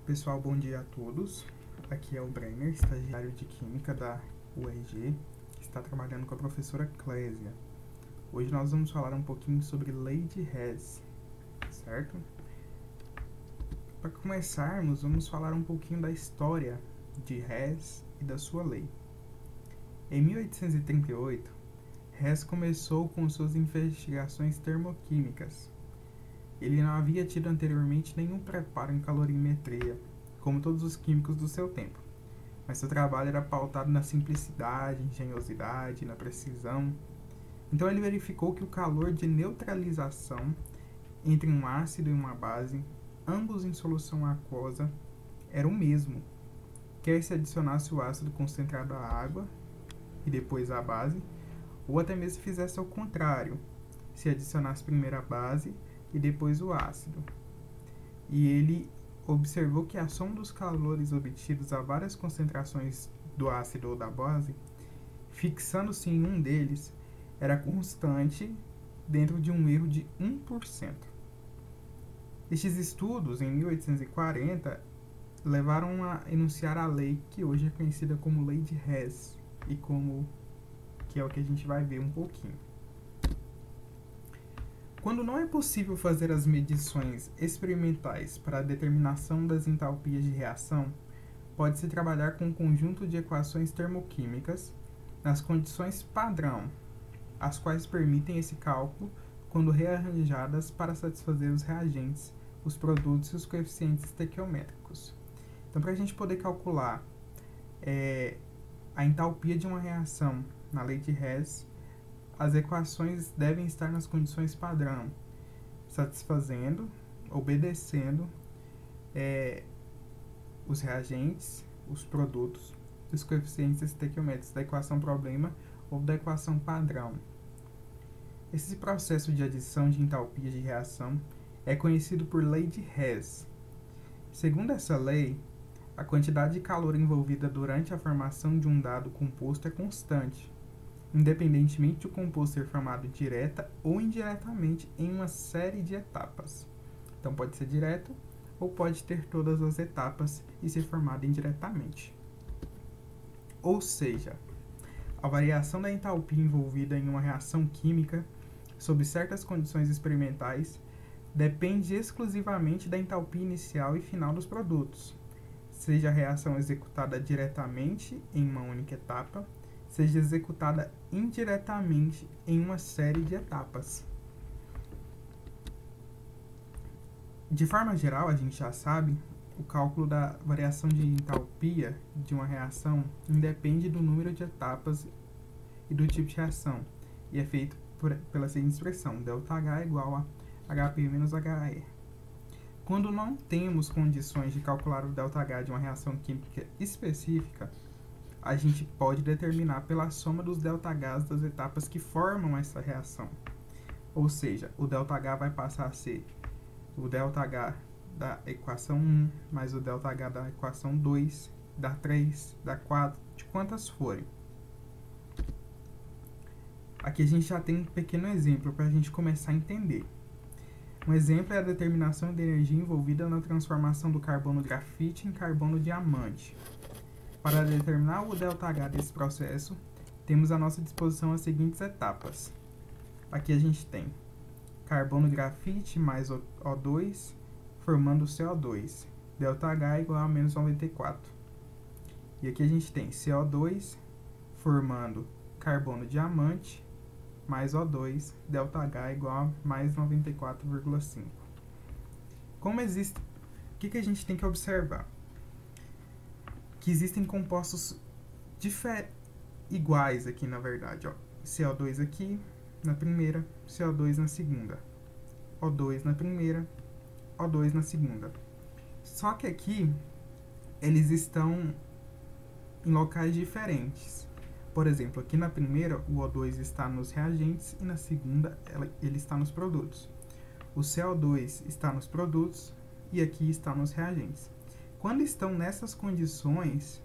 Pessoal, bom dia a todos. Aqui é o Brenner, estagiário de Química da UEG, que está trabalhando com a professora Clésia. Hoje nós vamos falar um pouquinho sobre Lei de Hess, certo? Para começarmos, vamos falar um pouquinho da história de Hess e da sua lei. Em 1838, Hess começou com suas investigações termoquímicas. Ele não havia tido anteriormente nenhum preparo em calorimetria, como todos os químicos do seu tempo, mas seu trabalho era pautado na simplicidade, engenhosidade, na precisão. Então ele verificou que o calor de neutralização entre um ácido e uma base, ambos em solução aquosa, era o mesmo, quer se adicionasse o ácido concentrado à água e depois à base, ou até mesmo se fizesse ao contrário, se adicionasse primeiro a base e depois o ácido. E ele observou que a soma dos calores obtidos a várias concentrações do ácido ou da base, fixando-se em um deles, era constante dentro de um erro de 1%. Estes estudos, em 1840, levaram a enunciar a lei que hoje é conhecida como Lei de Hess, e que é o que a gente vai ver um pouquinho. Quando não é possível fazer as medições experimentais para a determinação das entalpias de reação, pode-se trabalhar com um conjunto de equações termoquímicas nas condições padrão, as quais permitem esse cálculo quando rearranjadas para satisfazer os reagentes, os produtos e os coeficientes estequiométricos. Então, para a gente poder calcular a entalpia de uma reação na lei de Hess, as equações devem estar nas condições padrão, satisfazendo, obedecendo os reagentes, os produtos, os coeficientes estequiométricos da equação problema ou da equação padrão. Esse processo de adição de entalpia de reação é conhecido por Lei de Hess. Segundo essa lei, a quantidade de calor envolvida durante a formação de um dado composto é constante, independentemente do composto ser formado direta ou indiretamente em uma série de etapas. Então pode ser direto ou pode ter todas as etapas e ser formado indiretamente. Ou seja, a variação da entalpia envolvida em uma reação química, sob certas condições experimentais, depende exclusivamente da entalpia inicial e final dos produtos, seja a reação executada diretamente em uma única etapa, seja executada indiretamente em uma série de etapas. De forma geral, a gente já sabe, o cálculo da variação de entalpia de uma reação independe do número de etapas e do tipo de reação, e é feito pela seguinte expressão: ΔH é igual a HP menos HE. Quando não temos condições de calcular o ΔH de uma reação química específica, a gente pode determinar pela soma dos ΔHs das etapas que formam essa reação. Ou seja, o ΔH vai passar a ser o ΔH da equação 1 mais o ΔH da equação 2, da 3, da 4, de quantas forem. Aqui a gente já tem um pequeno exemplo para a gente começar a entender. Um exemplo é a determinação de energia envolvida na transformação do carbono grafite em carbono diamante. Para determinar o ΔH desse processo, temos à nossa disposição as seguintes etapas. Aqui a gente tem carbono grafite mais O2 formando CO2. ΔH é igual a menos 94. E aqui a gente tem CO2 formando carbono diamante mais O2, ΔH é igual a mais 94,5. Como existe, o que a gente tem que observar? Que existem compostos iguais aqui, na verdade, ó. CO2 aqui na primeira, CO2 na segunda, O2 na primeira, O2 na segunda. Só que aqui eles estão em locais diferentes. Por exemplo, aqui na primeira o O2 está nos reagentes e na segunda ele está nos produtos. O CO2 está nos produtos e aqui está nos reagentes. Quando estão nessas condições,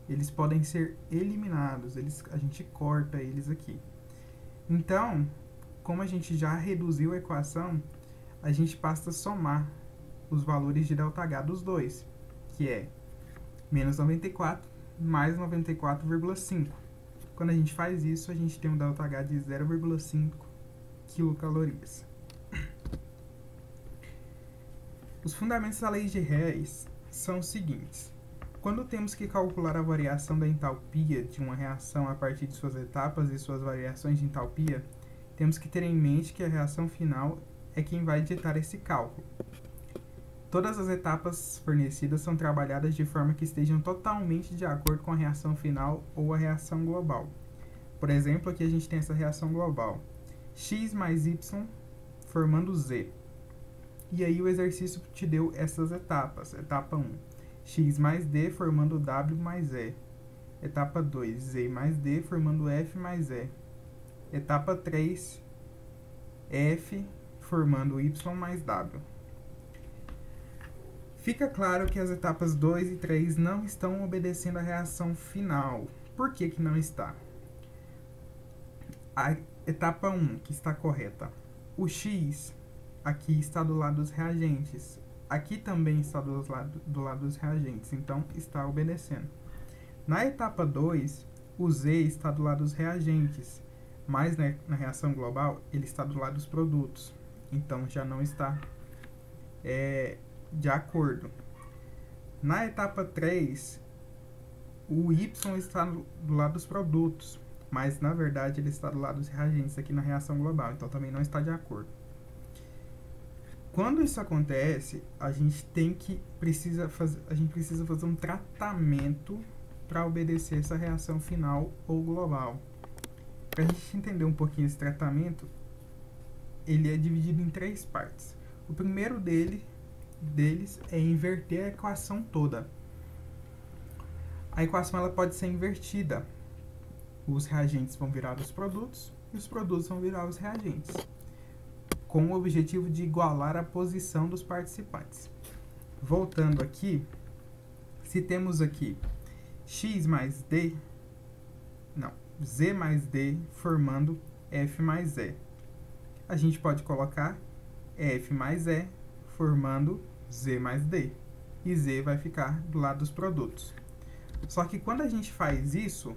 eles podem ser eliminados, a gente corta eles aqui. Então, como a gente já reduziu a equação, a gente passa a somar os valores de ΔH dos dois, que é menos 94 mais 94,5. Quando a gente faz isso, a gente tem um ΔH de 0,5 quilocalorias. Os fundamentos da lei de Hess são os seguintes. Quando temos que calcular a variação da entalpia de uma reação a partir de suas etapas e suas variações de entalpia, temos que ter em mente que a reação final é quem vai ditar esse cálculo. Todas as etapas fornecidas são trabalhadas de forma que estejam totalmente de acordo com a reação final ou a reação global. Por exemplo, aqui a gente tem essa reação global. X mais Y formando Z. E aí o exercício te deu essas etapas. Etapa 1, X mais D formando W mais E. Etapa 2, Z mais D formando F mais E. Etapa 3, F formando Y mais W. Fica claro que as etapas 2 e 3 não estão obedecendo à reação final. Por que que não está? A etapa 1, que está correta. O X aqui está do lado dos reagentes. Aqui também está do lado dos reagentes, então está obedecendo. Na etapa 2, o Z está do lado dos reagentes, mas na reação global ele está do lado dos produtos. Então já não está de acordo. Na etapa 3, o Y está do lado dos produtos, mas na verdade ele está do lado dos reagentes aqui na reação global, então também não está de acordo. Quando isso acontece, a gente precisa fazer um tratamento para obedecer essa reação final ou global. Para a gente entender um pouquinho esse tratamento, ele é dividido em 3 partes. O primeiro deles é inverter a equação toda. A equação ela pode ser invertida. Os reagentes vão virar os produtos e os produtos vão virar os reagentes, com o objetivo de igualar a posição dos participantes. Voltando aqui, se temos aqui X mais D, Z mais D formando F mais E, a gente pode colocar F mais E formando Z mais D, e Z vai ficar do lado dos produtos. Só que quando a gente faz isso,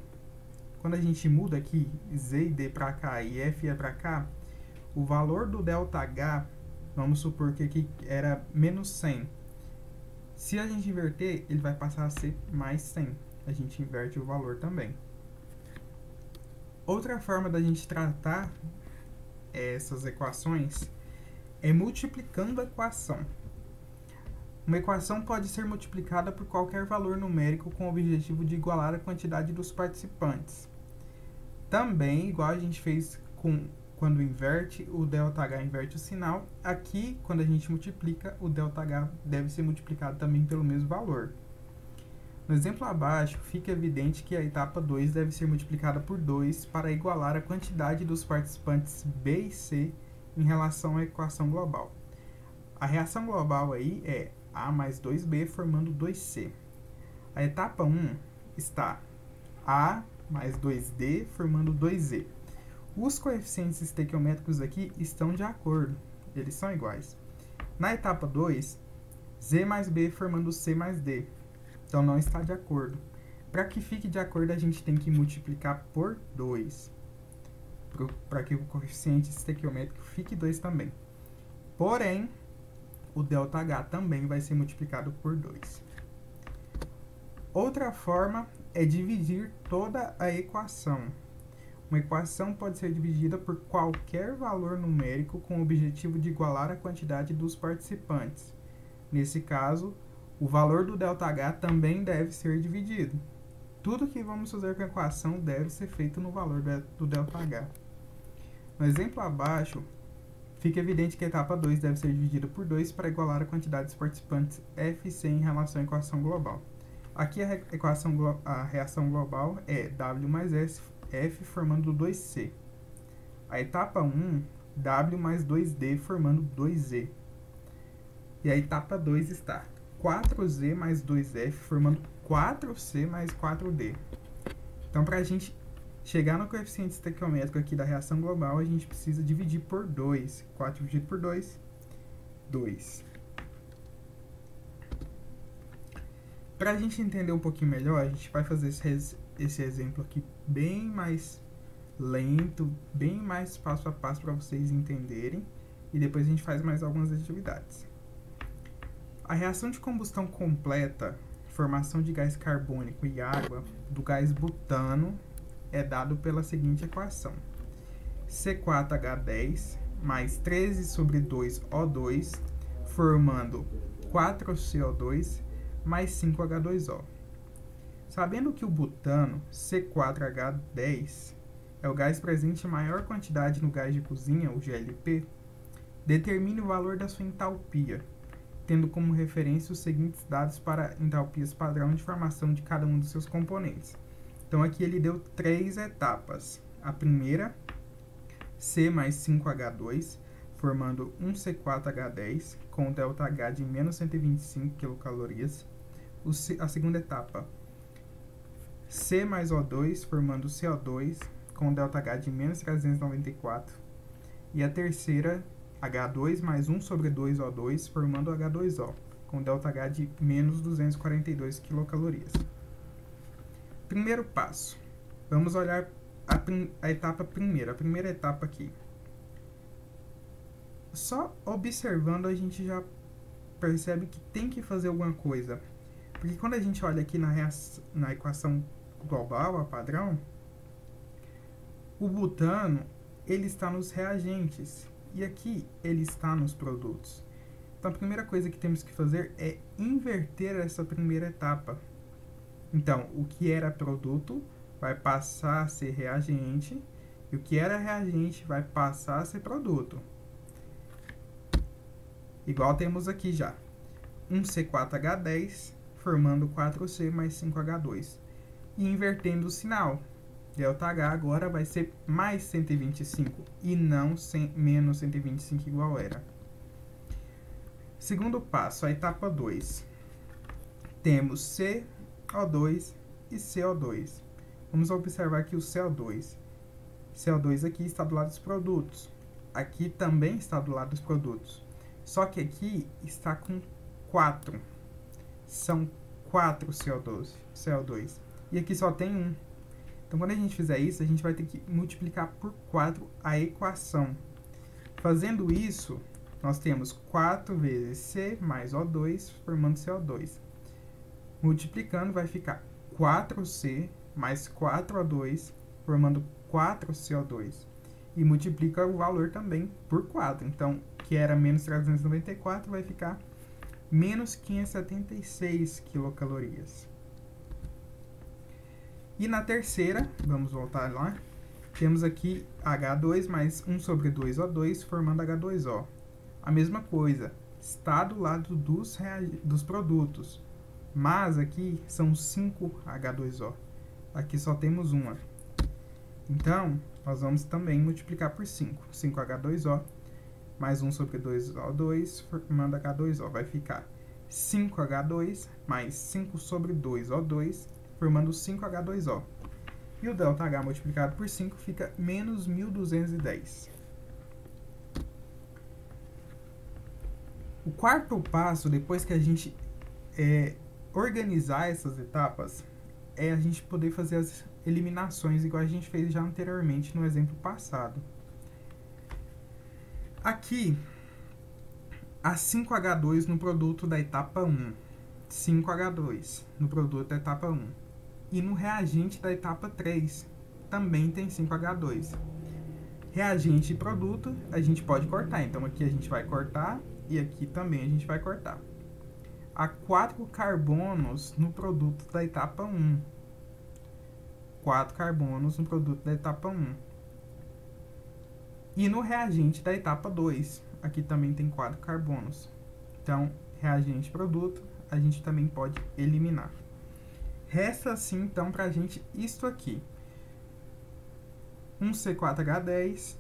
quando a gente muda aqui Z e D para cá e F é para cá, o valor do ΔH, vamos supor que aqui era menos 100. Se a gente inverter, ele vai passar a ser mais 100. A gente inverte o valor também. Outra forma da gente tratar essas equações é multiplicando a equação. Uma equação pode ser multiplicada por qualquer valor numérico com o objetivo de igualar a quantidade dos participantes. Também, igual a gente fez quando inverte, o ΔH inverte o sinal. Aqui, quando a gente multiplica, o ΔH deve ser multiplicado também pelo mesmo valor. No exemplo abaixo, fica evidente que a etapa 2 deve ser multiplicada por 2 para igualar a quantidade dos participantes B e C em relação à equação global. A reação global aí é A mais 2B formando 2C. A etapa 1 está A mais 2D formando 2Z. Os coeficientes estequiométricos aqui estão de acordo, eles são iguais. Na etapa 2, Z mais B formando C mais D, então não está de acordo. Para que fique de acordo, a gente tem que multiplicar por 2, para que o coeficiente estequiométrico fique 2 também. Porém, o ΔH também vai ser multiplicado por 2. Outra forma é dividir toda a equação. Uma equação pode ser dividida por qualquer valor numérico com o objetivo de igualar a quantidade dos participantes. Nesse caso, o valor do ΔH também deve ser dividido. Tudo que vamos fazer com a equação deve ser feito no valor do ΔH. No exemplo abaixo, fica evidente que a etapa 2 deve ser dividida por 2 para igualar a quantidade dos participantes F e C em relação à equação global. Aqui a reação global é W mais F formando 2C. A etapa 1, W mais 2D formando 2Z. E a etapa 2 está 4Z mais 2F formando 4C mais 4D. Então, para a gente chegar no coeficiente estequiométrico aqui da reação global, a gente precisa dividir por 2. 4 dividido por 2, 2. Para a gente entender um pouquinho melhor, a gente vai fazer esse exemplo aqui bem mais lento, bem mais passo a passo para vocês entenderem, e depois a gente faz mais algumas atividades. A reação de combustão completa, formação de gás carbônico e água do gás butano, é dado pela seguinte equação: C4H10 mais 13 sobre 2O2, formando 4CO2 mais 5H2O. Sabendo que o butano, C4H10, é o gás presente em maior quantidade no gás de cozinha, o GLP, determine o valor da sua entalpia, tendo como referência os seguintes dados para entalpias padrão de formação de cada um dos seus componentes. Então aqui ele deu 3 etapas. A primeira, C mais 5H2, formando um C4H10 com ΔH de menos 125 kcal. A segunda etapa, C mais O2, formando CO2 com ΔH de menos 394. E a terceira, H2 mais 1 sobre 2O2, formando H2O, com ΔH de menos 242 kcal. Primeiro passo. Vamos olhar a etapa primeira, a primeira etapa aqui. Só observando a gente já percebe que tem que fazer alguma coisa. Porque quando a gente olha aqui na equação global, a padrão, o butano, ele está nos reagentes. E aqui ele está nos produtos. Então a primeira coisa que temos que fazer é inverter essa primeira etapa. Então, o que era produto vai passar a ser reagente, e o que era reagente vai passar a ser produto. Igual temos aqui já, um C4H10 formando 4C mais 5H2. E invertendo o sinal, ΔH agora vai ser mais 125 e não menos 125 igual era. Segundo passo, a etapa 2. Temos CO2 e CO2. Vamos observar aqui o CO2. CO2 aqui está do lado dos produtos. Aqui também está do lado dos produtos. Só que aqui está com 4. São 4 CO2. E aqui só tem 1. Então, quando a gente fizer isso, a gente vai ter que multiplicar por 4 a equação. Fazendo isso, nós temos 4 vezes C mais O2, formando CO2. Multiplicando, vai ficar 4C mais 4O2, formando 4CO2. E multiplica o valor também por 4. Então, que era menos 394, vai ficar menos 576 kcal. E na terceira, vamos voltar lá, temos aqui H2 mais 1 sobre 2O2, formando H2O. A mesma coisa, está do lado dos produtos, mas aqui são 5 H2O. Aqui só temos uma. Então, nós vamos também multiplicar por 5. 5H2O mais 1 sobre 2O2, formando H2O. Vai ficar 5H2 mais 5 sobre 2O2, formando 5H2O. E o ΔH multiplicado por 5 fica menos 1.210. O quarto passo, depois que a gente organizar essas etapas, é a gente poder fazer as eliminações, igual a gente fez já anteriormente no exemplo passado. Aqui, a 5H2 no produto da etapa 1. 5H2 no produto da etapa 1. E no reagente da etapa 3, também tem 5H2. Reagente e produto, a gente pode cortar. Então, aqui a gente vai cortar e aqui também a gente vai cortar. Há 4 carbonos no produto da etapa 1. 4 carbonos no produto da etapa 1. E no reagente da etapa 2, aqui também tem 4 carbonos. Então, reagente e produto, a gente também pode eliminar. Resta assim, então, para a gente isto aqui. Um C4H10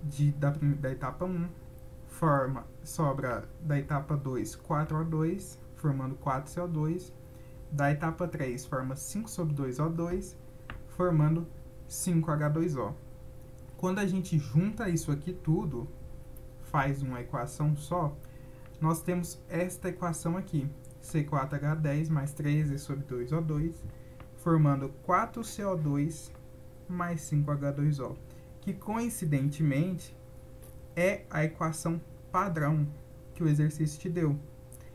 da etapa 1, sobra da etapa 2 4O2, formando 4CO2. Da etapa 3, forma 5 sobre 2O2, formando 5H2O. Quando a gente junta isso aqui tudo, faz uma equação só, nós temos esta equação aqui, C4H10 mais 3E sobre 2O2, formando 4CO2 mais 5H2O, que coincidentemente é a equação padrão que o exercício te deu.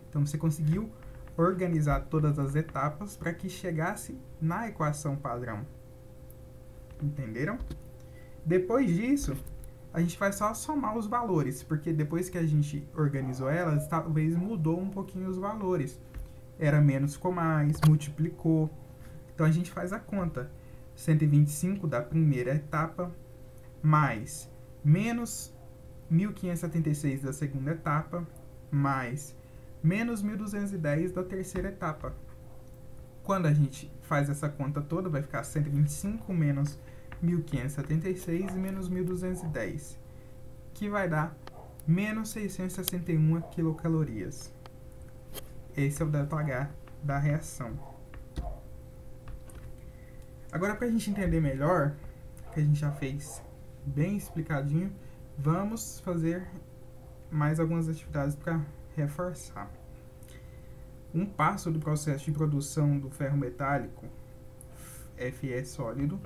Então você conseguiu organizar todas as etapas para que chegasse na equação padrão. Entenderam? Depois disso, a gente vai só somar os valores, porque depois que a gente organizou elas, talvez mudou um pouquinho os valores. Era menos com mais, multiplicou. Então a gente faz a conta. 125 da primeira etapa, mais menos 1576 da segunda etapa, mais menos 1210 da terceira etapa. Quando a gente faz essa conta toda, vai ficar 125 menos 1576 menos 1210, que vai dar menos 661 quilocalorias. Esse é o ΔH da reação. Agora, para a gente entender melhor, que a gente já fez bem explicadinho, vamos fazer mais algumas atividades para reforçar. Um passo do processo de produção do ferro metálico, Fe sólido,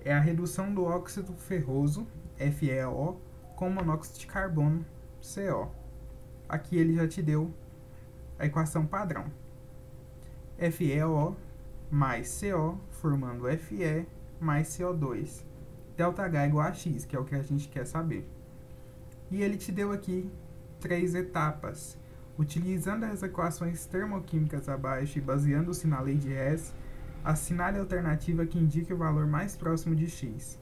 é a redução do óxido ferroso, FeO, com monóxido de carbono, CO. Aqui ele já te deu a equação padrão. FeO mais CO, formando Fe mais CO2. ΔH igual a X, que é o que a gente quer saber. E ele te deu aqui 3 etapas. Utilizando as equações termoquímicas abaixo e baseando-se na lei de Hess, assinale a alternativa que indique o valor mais próximo de X.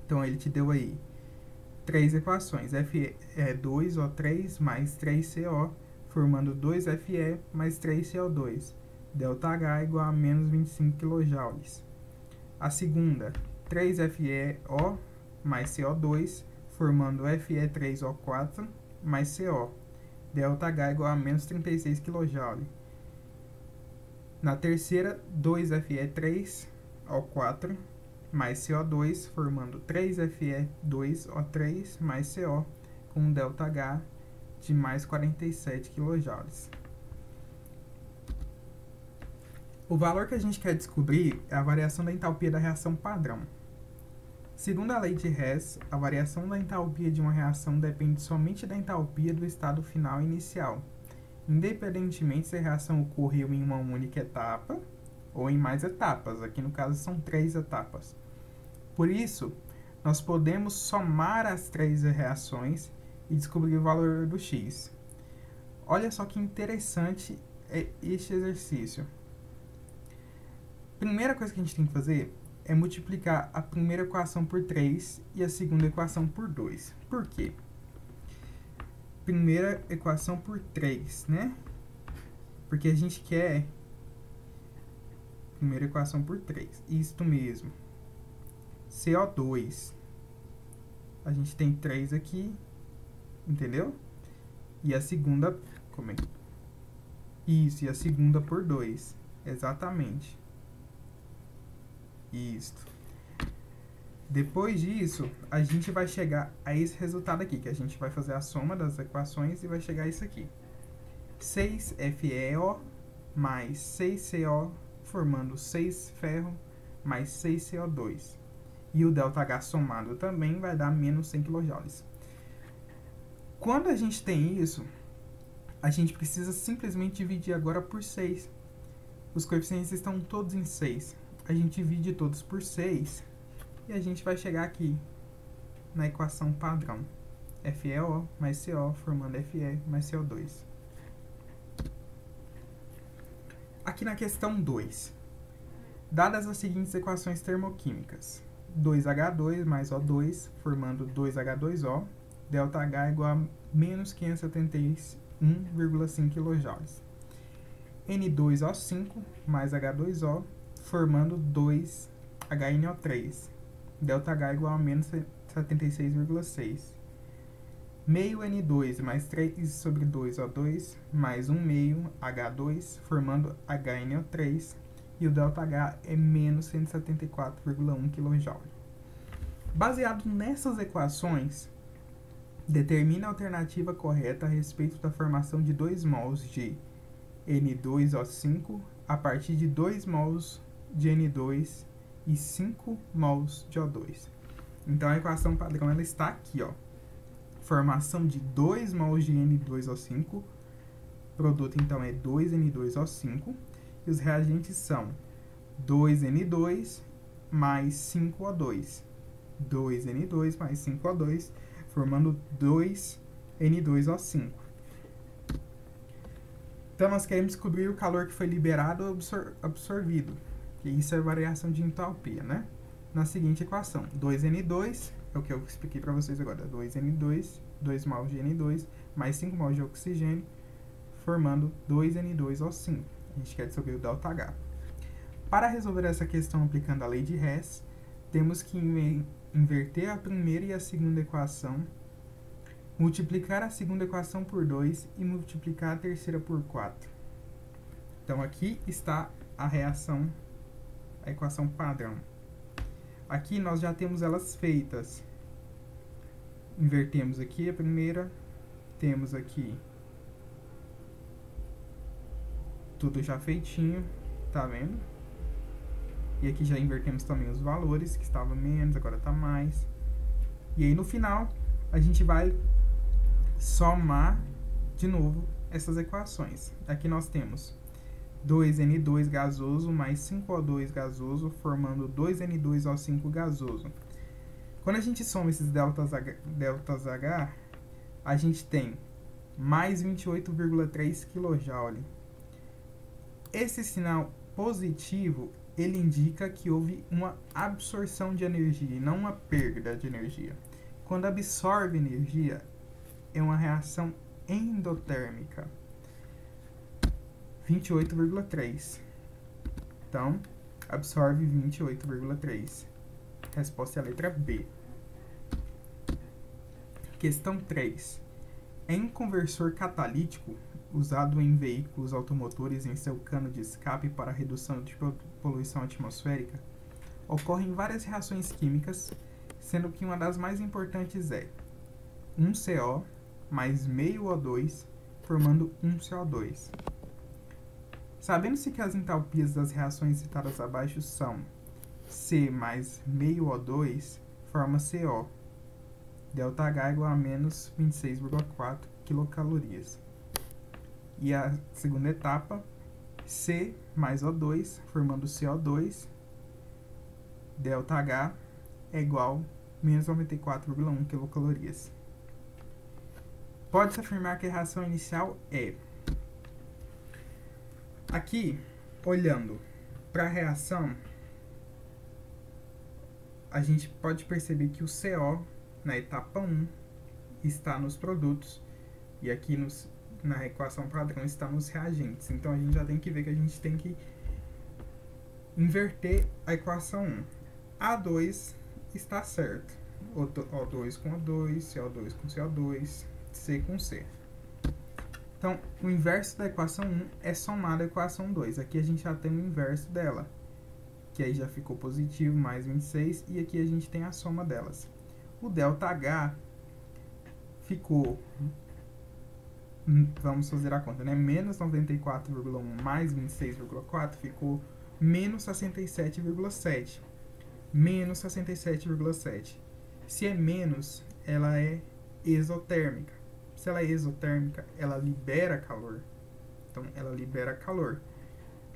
Então, ele te deu aí 3 equações. Fe é 2O3 mais 3CO, formando 2Fe mais 3CO2. ΔH igual a menos 25 kJ. A segunda, 3FeO mais CO2, formando Fe3O4 mais CO. ΔH igual a menos 36 kJ. Na terceira, 2Fe3O4 mais CO2, formando 3Fe2O3 mais CO, com um ΔH de mais 47 kJ. O valor que a gente quer descobrir é a variação da entalpia da reação padrão. Segundo a lei de Hess, a variação da entalpia de uma reação depende somente da entalpia do estado final inicial, independentemente se a reação ocorreu em uma única etapa ou em mais etapas. Aqui no caso são 3 etapas. Por isso, nós podemos somar as 3 reações e descobrir o valor do X. Olha só que interessante é este exercício. Primeira coisa que a gente tem que fazer é multiplicar a primeira equação por 3 e a segunda equação por 2. Por quê? Primeira equação por 3, né? Porque a gente quer primeira equação por 3. Isto mesmo. CO2. A gente tem 3 aqui, entendeu? E a segunda, como é? Isso, e a segunda por 2. Exatamente. Isto. Depois disso, a gente vai chegar a esse resultado aqui, que a gente vai fazer a soma das equações e vai chegar a isso aqui. 6FeO mais 6CO, formando 6 ferro mais 6 CO2. E o ΔH somado também vai dar menos 100 kJ. Quando a gente tem isso, a gente precisa simplesmente dividir agora por 6. Os coeficientes estão todos em 6. A gente divide todos por 6 e a gente vai chegar aqui na equação padrão. FeO mais CO, formando Fe mais CO2. Aqui na questão 2. Dadas as seguintes equações termoquímicas. 2H2 mais O2, formando 2H2O. ΔH igual a menos 571,5 kJ. N2O5 mais H2O, formando 2HNO3. ΔH igual a menos 76,6. Meio N2 mais 3 sobre 2O2 mais 1 meio H2, formando HNO3. E o ΔH é menos 174,1 kJ. Baseado nessas equações, determina a alternativa correta a respeito da formação de 2 mols de N2O5 a partir de 2 mols de N2 e 5 mols de O2. Então, a equação padrão ela está aqui, ó. Formação de 2 mols de N2O5. Produto, então, é 2N2O5. E os reagentes são 2N2 mais 5O2. 2N2 mais 5O2, formando 2N2O5. Então, nós queremos descobrir o calor que foi liberado ou absorvido. E isso é variação de entalpia, né? Na seguinte equação, 2N2, é o que eu expliquei para vocês agora, 2N2, 2 mols de N2, mais 5 mols de oxigênio, formando 2N2O5. A gente quer descobrir o ΔH. Para resolver essa questão aplicando a lei de Hess, temos que inverter a primeira e a segunda equação, multiplicar a segunda equação por 2 e multiplicar a terceira por 4. Então, aqui está a reação, a equação padrão. Aqui nós já temos elas feitas. Invertemos aqui a primeira, temos aqui tudo já feitinho, tá vendo? E aqui já invertemos também os valores, que estava menos, agora está mais. E aí no final, a gente vai somar de novo essas equações. Aqui nós temos 2N2 gasoso mais 5O2 gasoso, formando 2N2O5 gasoso. Quando a gente soma esses deltas H, a gente tem mais 28,3 kJ. Esse sinal positivo, ele indica que houve uma absorção de energia e não uma perda de energia. Quando absorve energia, é uma reação endotérmica. 28,3. Então, absorve 28,3. Resposta é a letra B. Questão 3. Em conversor catalítico, usado em veículos automotores em seu cano de escape para redução de poluição atmosférica, ocorrem várias reações químicas, sendo que uma das mais importantes é 1CO mais meio O2, formando 1CO2. Sabendo-se que as entalpias das reações citadas abaixo são C mais meio O2, forma CO. ΔH igual a menos 26,4 quilocalorias. E a segunda etapa, C mais O2, formando CO2, ΔH é igual a menos 94,1 quilocalorias. Pode-se afirmar que a reação inicial é... Aqui, olhando para a reação, a gente pode perceber que o CO, na etapa 1, está nos produtos, e aqui na equação padrão está nos reagentes. Então, a gente já tem que ver que a gente tem que inverter a equação 1. A2 está certo. O2 com O2, CO2 com CO2, C com C. Então, o inverso da equação 1 é somado à equação 2. Aqui a gente já tem o inverso dela, que aí já ficou positivo, mais 26, e aqui a gente tem a soma delas. O ΔH ficou, vamos fazer a conta, né? Menos 94,1 mais 26,4 ficou menos 67,7. Menos 67,7. Se é menos, ela é exotérmica. Se ela é exotérmica, ela libera calor. Então, ela libera calor.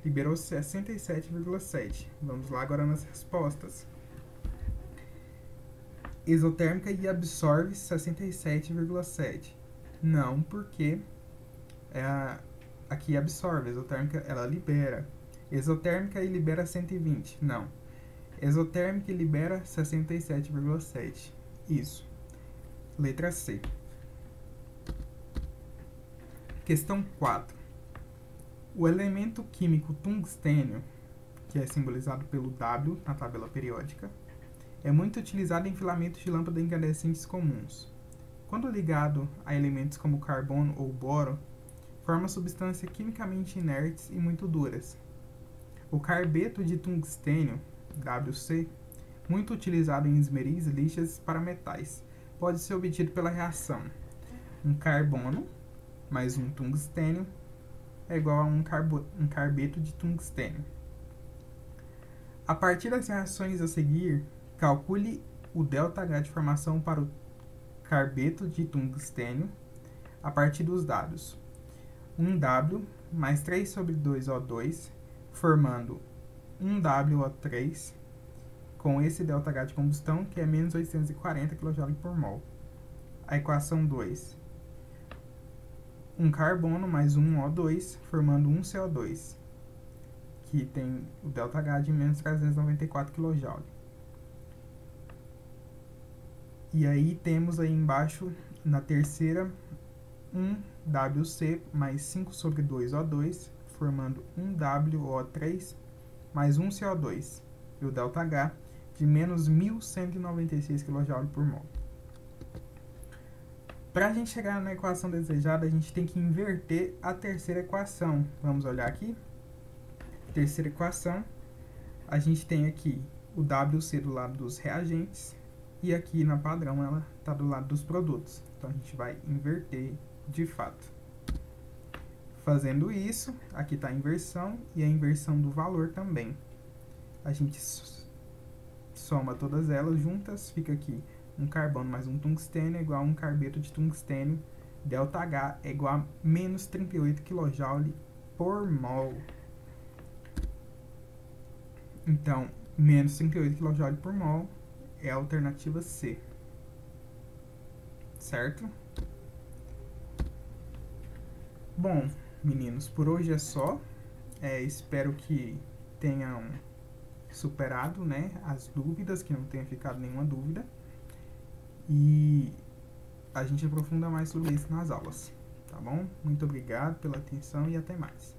Liberou 67,7. Vamos lá agora nas respostas. Exotérmica e absorve 67,7. Não, porque aqui absorve. Exotérmica, ela libera. Exotérmica e libera 120. Não. Exotérmica e libera 67,7. Isso. Letra C. Questão 4. O elemento químico tungstênio, que é simbolizado pelo W na tabela periódica, é muito utilizado em filamentos de lâmpada incandescentes comuns. Quando ligado a elementos como carbono ou boro, forma substâncias quimicamente inertes e muito duras. O carbeto de tungstênio, WC, muito utilizado em esmeris, lixas para metais, pode ser obtido pela reação um carbono mais um tungstênio é igual a um carbeto de tungstênio. A partir das reações a seguir, calcule o ΔH de formação para o carbeto de tungstênio a partir dos dados 1W mais 3 sobre 2O2, formando 1WO3, com esse ΔH de combustão, que é menos 840 kJ por mol. A equação 2, um carbono mais um O2, formando um CO2, que tem o ΔH de menos 394 kJ. E aí temos aí embaixo, na terceira, 1WC mais 5 sobre 2O2, formando 1WO3 mais 1 CO2, e o ΔH de menos 1.196 kJ por mol. Para a gente chegar na equação desejada, a gente tem que inverter a terceira equação. Vamos olhar aqui. Terceira equação, a gente tem aqui o WC do lado dos reagentes, e aqui na padrão ela está do lado dos produtos. Então a gente vai inverter de fato. Fazendo isso, aqui está a inversão e a inversão do valor também. A gente soma todas elas juntas, fica aqui um carbono mais um tungstênio é igual a um carbeto de tungstênio. ΔH é igual a menos 38 kJ por mol. Então, menos 38 kJ por mol é a alternativa C. Certo? Bom, meninos, por hoje é só. Espero que tenham superado, né, as dúvidas, que não tenha ficado nenhuma dúvida. E a gente aprofunda mais sobre isso nas aulas, tá bom? Muito obrigado pela atenção e até mais.